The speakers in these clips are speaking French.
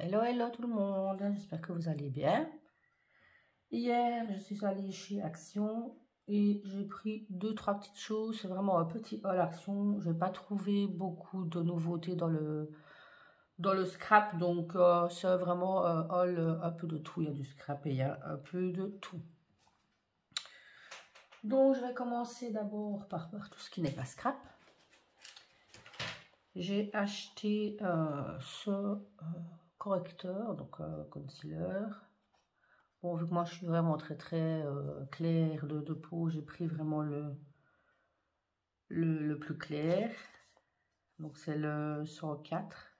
Hello, hello tout le monde, j'espère que vous allez bien. Hier, je suis allée chez Action et j'ai pris 2-3 petites choses. C'est vraiment un petit haul Action. Je n'ai pas trouvé beaucoup de nouveautés dans le scrap, donc c'est vraiment un haul un peu de tout. Il y a du scrap et il y a un peu de tout. Donc je vais commencer d'abord par tout ce qui n'est pas scrap. J'ai acheté ce correcteur, donc concealer. Bon, vu que moi je suis vraiment très claire de peau, j'ai pris vraiment le plus clair. Donc c'est le 104.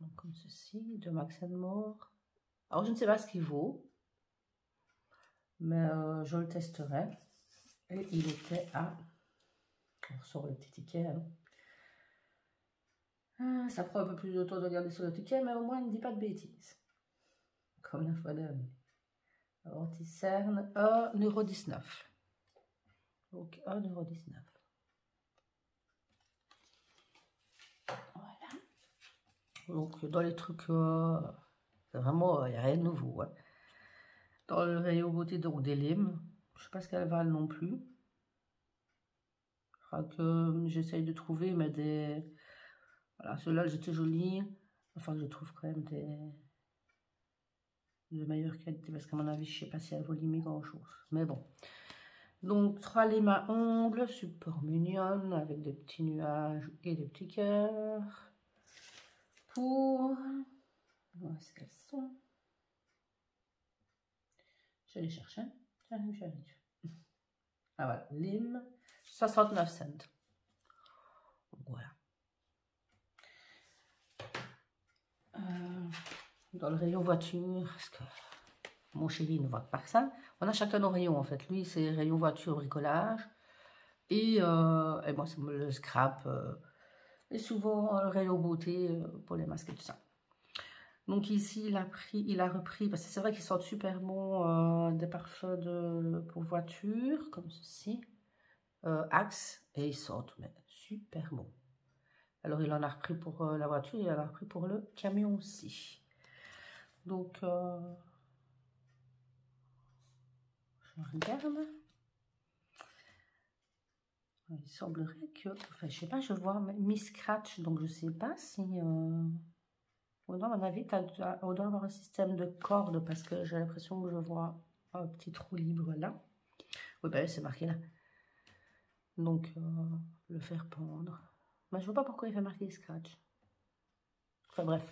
Donc comme ceci, de Max & More. Alors je ne sais pas ce qu'il vaut, mais je le testerai. Et il était à... On ressort le petit ticket. Hein. Ça prend un peu plus de temps de regarder sur le ticket, mais au moins il ne dit pas de bêtises. Comme la fois dernière. Anti-cerne, 1,19 €. Donc 1,19 €. Voilà. Donc dans les trucs, vraiment, il n'y a rien de nouveau. Hein. Dans le rayon beauté, donc des limes. Je ne sais pas ce qu'elles valent non plus. Je crois que j'essaye de trouver, mais des... Voilà, ceux-là, j'étais jolis. Enfin, je trouve quand même de meilleure qualité, parce qu'à mon avis, je ne sais pas si elles vaut limite grand-chose. Mais bon. Donc, 3 limes à ongles, super mignonnes, avec des petits nuages et des petits cœurs. Pour... Où est-ce qu'elles sont? Je les cherche, hein. J'arrive. Ah voilà, lime, 69 cents. Voilà. Dans le rayon voiture, parce que mon chéri ne voit pas que ça. On a chacun nos rayons en fait. Lui, c'est rayon voiture, bricolage. Et moi, c'est le scrap. Et souvent, le rayon beauté pour les masques et tout ça. Donc ici, il a repris, parce que c'est vrai qu'ils sentent super bon des parfums pour voiture, comme ceci. Axe, et ils sentent mais super bon. Alors, il en a repris pour la voiture, il en a repris pour le camion aussi. Donc, je regarde. Il semblerait que... Enfin, je sais pas, je vois Miss Scratch, donc je sais pas si... à mon avis, on doit avoir un système de corde, parce que j'ai l'impression que je vois un petit trou libre là. Oui, ben c'est marqué là. Donc, le faire pendre. Mais je vois pas pourquoi il fait marquer Scratch. Enfin, bref.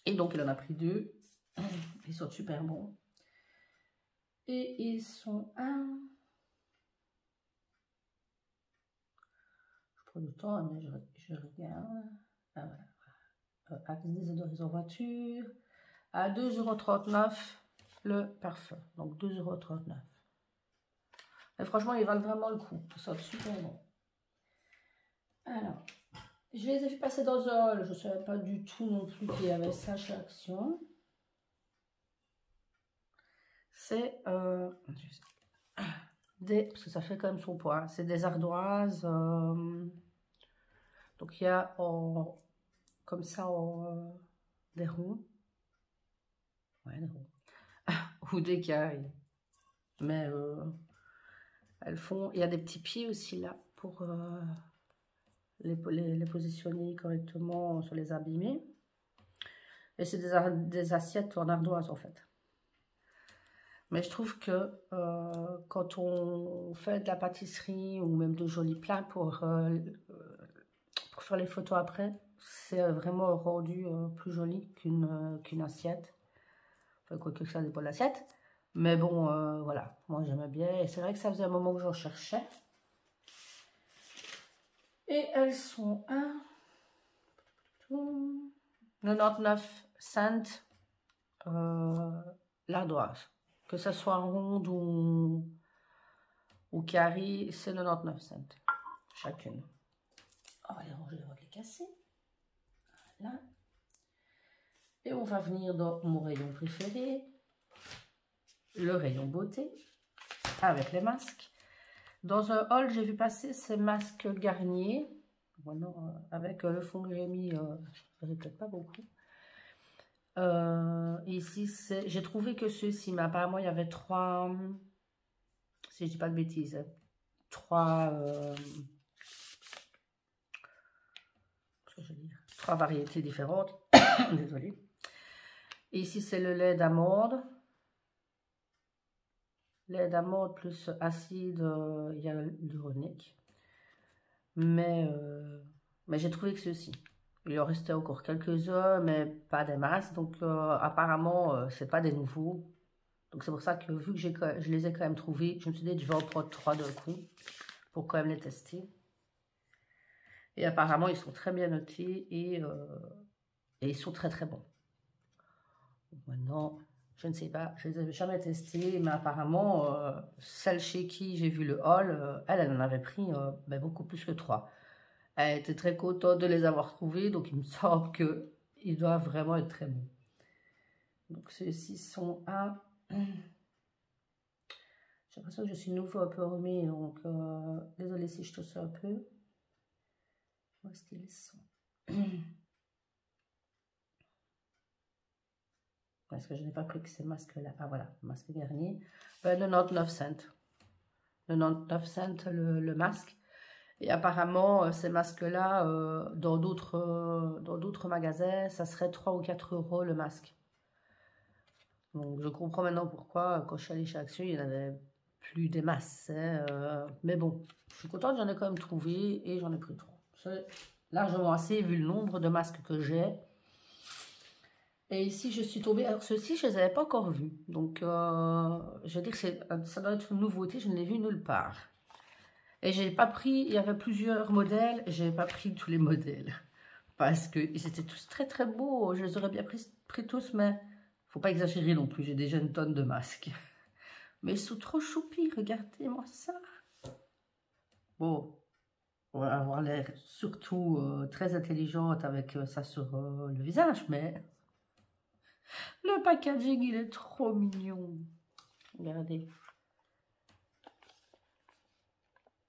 Et donc, il en a pris 2. Ils sont super bons. Et ils sont à... Je prends du temps, mais je regarde. Ah, voilà. Axe désodorisant voiture. À 2,39 € le parfum. Donc, 2,39 €. Et franchement, ils valent vraiment le coup. Ils sont super bons. Alors, je les ai fait passer dans un hall. Je ne savais pas du tout non plus qu'il y avait ça chez Action. C'est parce que ça fait quand même son poids. C'est des ardoises. Donc il y a comme ça des ronds. Ouais, des ronds. Ou des carrés. Mais elles font. Il y a des petits pieds aussi là pour les positionner correctement sur les abîmés. Et c'est des assiettes en ardoise en fait. Mais je trouve que quand on fait de la pâtisserie ou même de jolis plats pour faire les photos après, c'est vraiment rendu plus joli qu'une assiette. Enfin, quoi que ça dépend de l'assiette. Mais bon, voilà, moi j'aimais bien. Et c'est vrai que ça faisait un moment que j'en cherchais. Et elles sont à 99 cents l'ardoise. Que ça soit ronde ou carré, c'est 99 cents chacune. On va les ranger avant de les casser. Voilà. Et on va venir dans mon rayon préféré, le rayon beauté, avec les masques. Dans un haul, j'ai vu passer ces masques Garnier. Maintenant, avec le fond que j'ai mis, je ne verrai peut-être pas beaucoup. Ici, j'ai trouvé que ceux-ci, mais apparemment, il y avait 3, si je dis pas de bêtises, 3, trois variétés différentes. Désolée. Et ici, c'est le lait d'amande. Lait d'amande plus acide hyaluronique. Mais j'ai trouvé que ceux-ci. Il en restait encore quelques-uns, mais pas des masses. Donc, apparemment, c'est pas des nouveaux. Donc, c'est pour ça que, vu que je les ai quand même trouvés, je me suis dit, je vais en prendre 3 d'un coup pour quand même les tester. Et apparemment, ils sont très bien notés et ils sont très très bons. Donc, maintenant, je ne sais pas, je ne les ai jamais testés, mais apparemment, celle chez qui j'ai vu le haul, elle en avait pris beaucoup plus que 3. Elle était très contente de les avoir trouvés, donc il me semble qu'ils doivent vraiment être très bons. Donc ceux-ci sont à... J'ai l'impression que je suis nouveau un peu remis, donc désolée si je tousse un peu. Où est-ce qu'ils sont? Parce que je n'ai pas pris que ces masques-là. Ah voilà, masque Garnier. 99 cents. 99 cents le masque. Et apparemment, ces masques-là, dans d'autres magasins, ça serait 3 ou 4 € le masque. Donc, je comprends maintenant pourquoi, quand je suis allée chez Action, il n'y en avait plus des masses. Hein, mais bon, je suis contente, j'en ai quand même trouvé et j'en ai pris 3. C'est largement assez vu le nombre de masques que j'ai. Et ici, je suis tombée... Alors, ceux-ci, je ne les avais pas encore vus. Donc, je veux dire que ça doit être une nouveauté, je ne l'ai vu nulle part. Et j'ai pas pris, il y avait plusieurs modèles, j'ai pas pris tous les modèles. Parce qu'ils étaient tous très très beaux, je les aurais bien pris tous, mais faut pas exagérer non plus, j'ai déjà une tonne de masques. Mais ils sont trop choupis, regardez-moi ça. Bon, on va avoir l'air surtout très intelligente avec ça sur le visage, mais le packaging il est trop mignon. Regardez.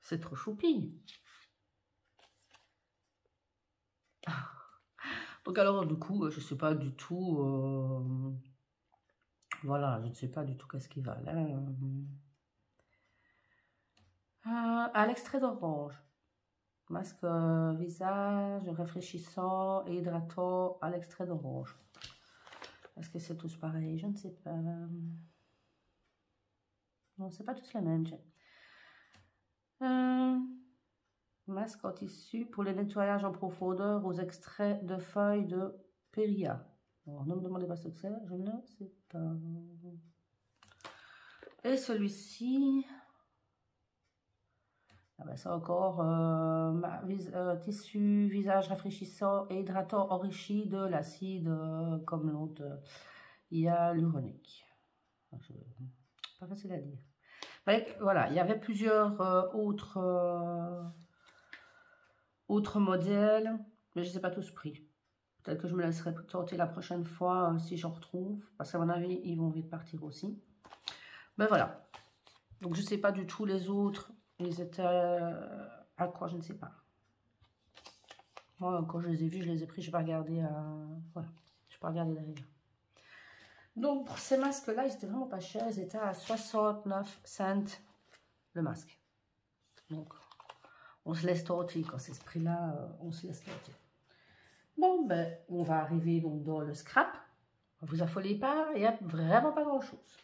C'est trop choupi. Donc alors du coup, je ne sais pas du tout... voilà, je ne sais pas du tout qu'est-ce qui va là. À l'extrait d'orange. Masque visage rafraîchissant et hydratant à l'extrait d'orange. Est-ce que c'est tous pareil? Je ne sais pas. Non, c'est pas tous les mêmes. Masque en tissu pour le nettoyage en profondeur aux extraits de feuilles de Péria. Alors, ne me demandez pas ce que c'est, je ne sais pas. Et celui-ci, ah ben ça encore, tissu visage rafraîchissant et hydratant enrichi de l'acide comme l'autre hyaluronique. Pas facile à dire. Voilà, il y avait plusieurs autres modèles, mais je ne les ai pas tous pris. Peut-être que je me laisserai tenter la prochaine fois si j'en retrouve, parce qu'à mon avis, ils vont vite partir aussi. Mais voilà. Donc, je ne sais pas du tout les autres. Ils étaient à quoi, je ne sais pas. Moi, quand je les ai vus, je les ai pris. Je n'ai pas regardé voilà. Je n'ai pas regardé derrière. Donc, pour ces masques-là, ils étaient vraiment pas chers. Ils étaient à 69 cents le masque. Donc, on se laisse tenter. Quand c'est ce prix-là, on se laisse tenter. Bon, ben, on va arriver donc dans le scrap. Ne vous affolez pas, il n'y a vraiment pas grand-chose.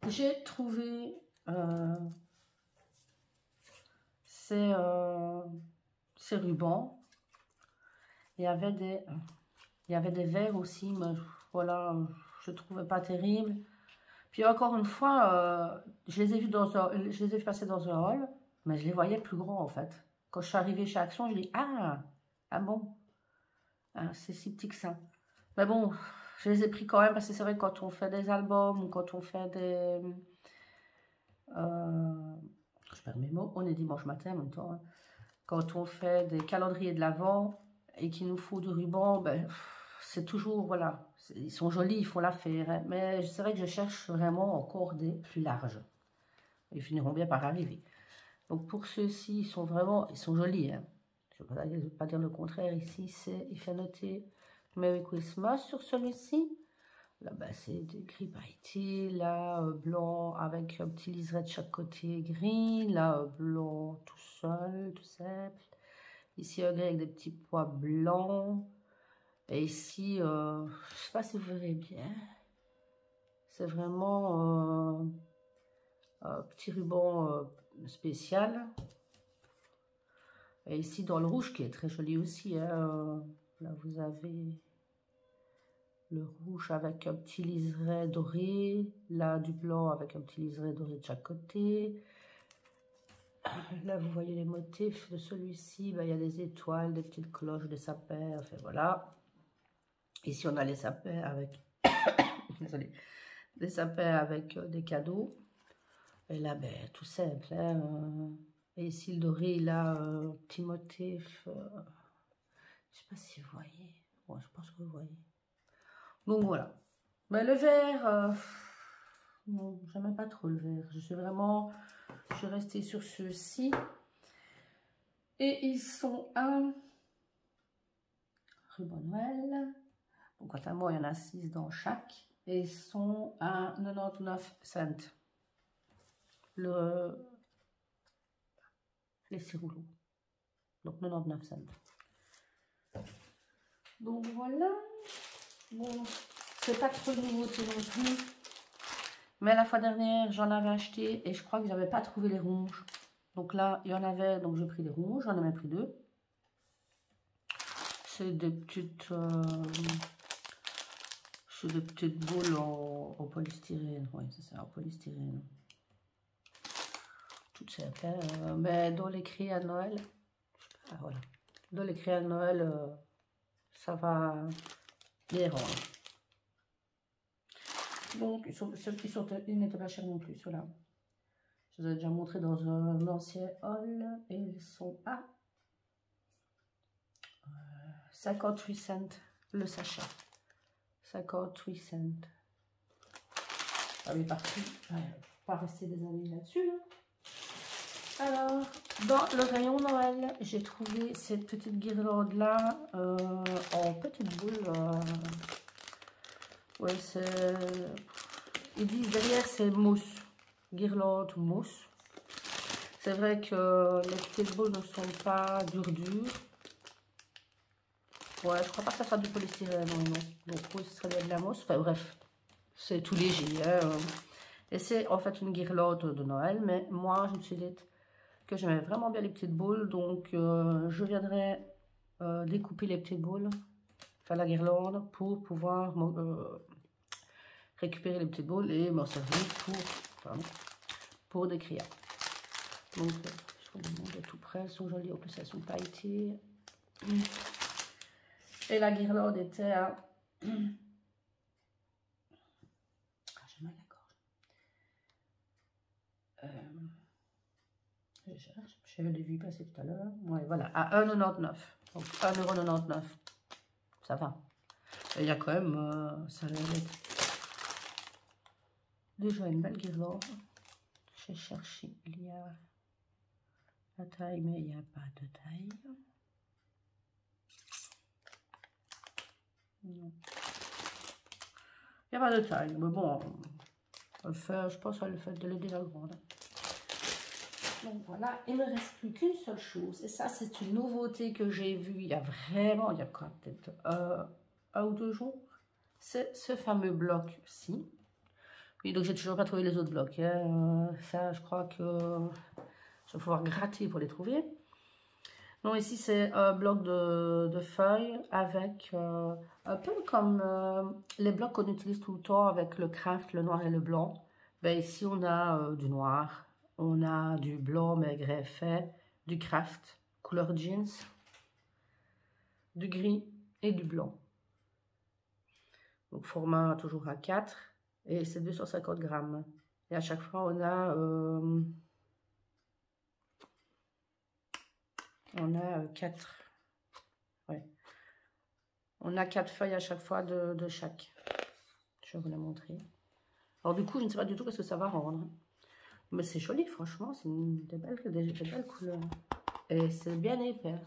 J'ai trouvé ces rubans. Il y avait des verres aussi, mais voilà, je ne trouvais pas terrible. Puis encore une fois, je les ai vus passer dans un hall, mais je les voyais plus grands en fait. Quand je suis arrivée chez Action, je dis ah bon, ah, c'est si petit que ça. Mais bon, je les ai pris quand même parce que c'est vrai que quand on fait des albums ou quand on fait des... je perds mes mots, on est dimanche matin en même temps. Hein. Quand on fait des calendriers de l'Avent et qu'il nous faut du ruban, ben, c'est toujours, voilà, ils sont jolis, il faut l'affaire. Hein, mais c'est vrai que je cherche vraiment encore des plus larges. Ils finiront bien par arriver. Donc pour ceux-ci, ils sont jolis. Hein. Je ne vais pas dire le contraire. Ici, il fait noter Merry Christmas sur celui-ci. Là, c'est écrit pailleté. Là, blanc avec un petit liseré de chaque côté gris. Là, blanc tout seul, tout simple. Ici, un gris avec des petits pois blancs. Et ici, je ne sais pas si vous verrez bien. C'est vraiment un petit ruban spécial. Et ici, dans le rouge, qui est très joli aussi. Hein, là, vous avez le rouge avec un petit liseré doré. Là, du blanc avec un petit liseré doré de chaque côté. Là, vous voyez les motifs de celui-ci. Il y a des étoiles, des petites cloches, des sapins. Enfin, voilà. Ici, on a les sapins avec... Désolée. Des sapins avec des cadeaux. Et là, tout simple. Hein, et ici, le doré, il a un petit motif. Je ne sais pas si vous voyez. Ouais, je pense que vous voyez. Donc, voilà. Mais le vert, non, j'aime pas trop le vert. Je suis restée sur ceux-ci. Et ils sont un ruban Noël. Donc, quant à moi, il y en a 6 dans chaque. Et ils sont à 99 cents. Les 6 rouleaux. Donc 99 cents. Donc voilà. Bon, c'est pas trop de nouveauté non plus. Mais la fois dernière, j'en avais acheté et je crois que j'avais pas trouvé les rouges. Donc là, il y en avait, donc j'ai pris les rouges, j'en ai même pris 2. C'est des petites boules en polystyrène. Oui, c'est ça, en polystyrène. Toutes simples, hein, mais dans les cris à Noël, voilà. Dans les cris à Noël, ça va bien rendre. Donc, ils n'étaient pas chers non plus, ceux-là. Je vous ai déjà montré dans un ancien haul et ils sont à 58 cents le sachet. 58 cents. Ah oui, parti. Pas rester des amis là-dessus. Hein. Alors, dans le rayon Noël, j'ai trouvé cette petite guirlande-là en petite boule. Ouais, c'est... Ils disent derrière, c'est mousse. Guirlande ou mousse. C'est vrai que les petites boules ne sont pas dures. Ouais, je crois pas que ça soit du polystyrène, non. Donc, oui, ce serait bien de la mousse. Enfin, bref, c'est tout léger. Hein. Et c'est en fait une guirlande de Noël. Mais moi, je me suis dit que j'aimais vraiment bien les petites boules. Donc, je viendrai découper les petites boules, faire la guirlande pour pouvoir récupérer les petites boules et m'en servir pour des criades. Donc, je vous les montre de tout près. Elles sont jolies. En plus, elles sont pailletées. Et la guirlande était à... j'ai mal à la gorge. Je cherche. J'avais les vues passer tout à l'heure. Ouais, voilà, à 1,99 €. Donc 1,99 €. Ça va. Et il y a quand même... ça va être déjà une belle guirlande. J'ai cherché. Il y a la taille, mais il n'y a pas de taille. Non. Il n'y a pas de taille, mais bon, je pense à le fait de l'aider la grande. Donc voilà, il ne me reste plus qu'une seule chose. Et ça, c'est une nouveauté que j'ai vue il y a quoi, peut-être 1 ou 2 jours. C'est ce fameux bloc-ci. Oui, donc j'ai toujours pas trouvé les autres blocs. Hein. Ça, je crois que je vais pouvoir gratter pour les trouver. Donc ici, c'est un bloc de feuilles avec un peu comme les blocs qu'on utilise tout le temps avec le craft, le noir et le blanc. Ben ici, on a du noir, on a du blanc mais greffé, du craft, couleur jeans, du gris et du blanc. Donc format toujours A4 et c'est 250 grammes. Et à chaque fois, on a 4. Ouais. On a 4 feuilles à chaque fois de chaque. Je vais vous la montrer. Alors du coup, je ne sais pas du tout ce que ça va rendre. Mais c'est joli, franchement, c'est des belles couleurs. Et c'est bien épais.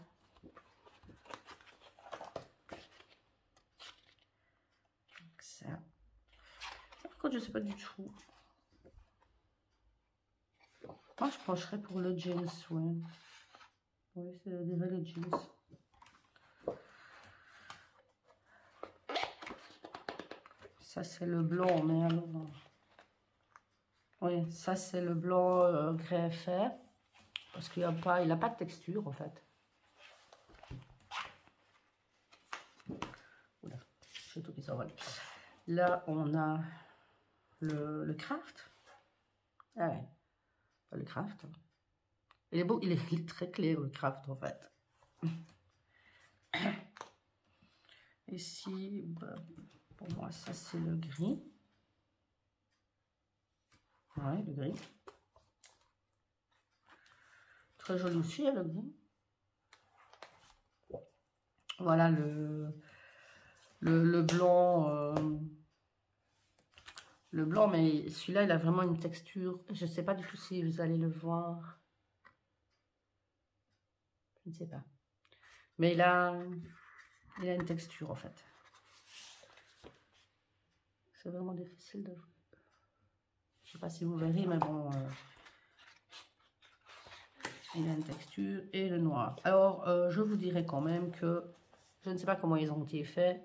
Donc ça. Par contre, je sais pas du tout. Moi, je pencherais pour le jeans, ouais. Oui, c'est des vrais jeans. Ça, c'est le blanc, mais alors... Oui, ça, c'est le blanc grès fer. Parce qu'il n'a pas, pas de texture, en fait. Oula, j'ai tout qui s'envole. Là, on a le craft. Ah ouais, le craft. Il est beau, il est très clair, le craft, en fait. Ici, bah, pour moi, ça, c'est le gris. Ouais, le gris. Très joli aussi, le gris. Voilà le blanc. Le blanc, mais celui-là, il a vraiment une texture. Je ne sais pas du tout si vous allez le voir. Je ne sais pas. Mais il a une texture, en fait. C'est vraiment difficile de... Je ne sais pas si vous verrez, mais bon... il a une texture et le noir. Alors, je vous dirais quand même que... Je ne sais pas comment ils ont été faits.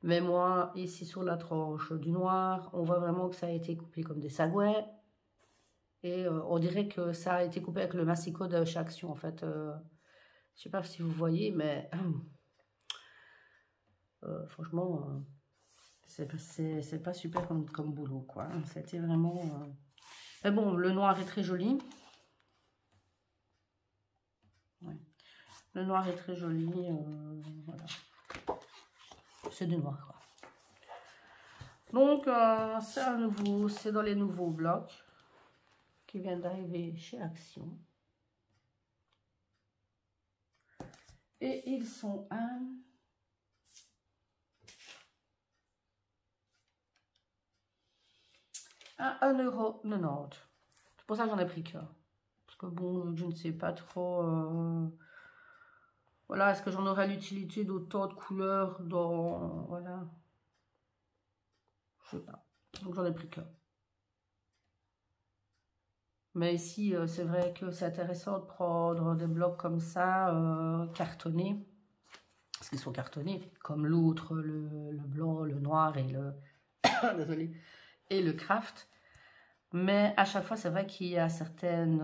Mais moi, ici sur la tranche du noir, on voit vraiment que ça a été coupé comme des sagouets. Et on dirait que ça a été coupé avec le massicot de chez Action, en fait. Je sais pas si vous voyez, mais franchement, c'est pas super comme boulot, quoi. C'était vraiment... Mais bon, le noir est très joli. Ouais. Le noir est très joli, voilà. C'est du noir, quoi. Donc, c'est à nouveau, c'est dans les nouveaux blocs qui viennent d'arriver chez Action. Et ils sont à 1,90 €. C'est pour ça que j'en ai pris qu'un. Parce que bon, je ne sais pas trop... Voilà, est-ce que j'en aurais l'utilité d'autant de couleurs dans... Voilà. Je sais pas. Donc j'en ai pris qu'un. Mais ici, c'est vrai que c'est intéressant de prendre des blocs comme ça, cartonnés. Parce qu'ils sont cartonnés, comme l'autre, le blanc, le noir et le... Désolée. Et le craft. Mais à chaque fois, c'est vrai qu'il y a certaines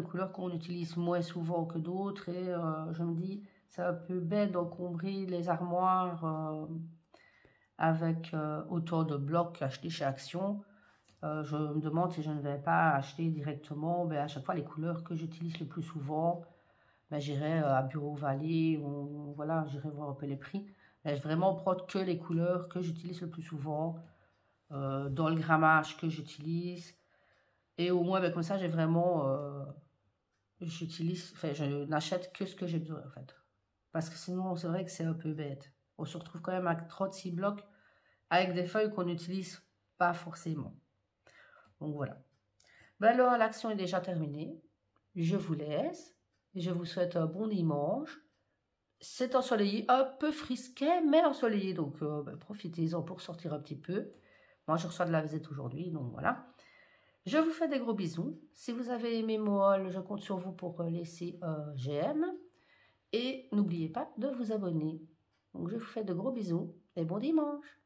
couleurs qu'on utilise moins souvent que d'autres. Et je me dis, c'est un peu bête d'encombrer les armoires avec autant de blocs achetés chez Action. Je me demande si je ne vais pas acheter directement à chaque fois les couleurs que j'utilise le plus souvent. J'irai à Bureau Vallée, ou voilà, j'irai voir un peu les prix. Mais je vais vraiment prendre que les couleurs que j'utilise le plus souvent, dans le grammage que j'utilise. Et au moins, comme ça, j'ai vraiment... je n'achète que ce que j'ai besoin, en fait. Parce que sinon, c'est vrai que c'est un peu bête. On se retrouve quand même à 36 blocs avec des feuilles qu'on n'utilise pas forcément. Donc voilà. Alors, l'action est déjà terminée. Je vous laisse. Et je vous souhaite un bon dimanche. C'est ensoleillé, un peu frisquet, mais ensoleillé. Donc, profitez-en pour sortir un petit peu. Moi, je reçois de la visite aujourd'hui, donc voilà. Je vous fais des gros bisous. Si vous avez aimé mon haul, je compte sur vous pour laisser un j'aime. Et n'oubliez pas de vous abonner. Donc, je vous fais de gros bisous et bon dimanche.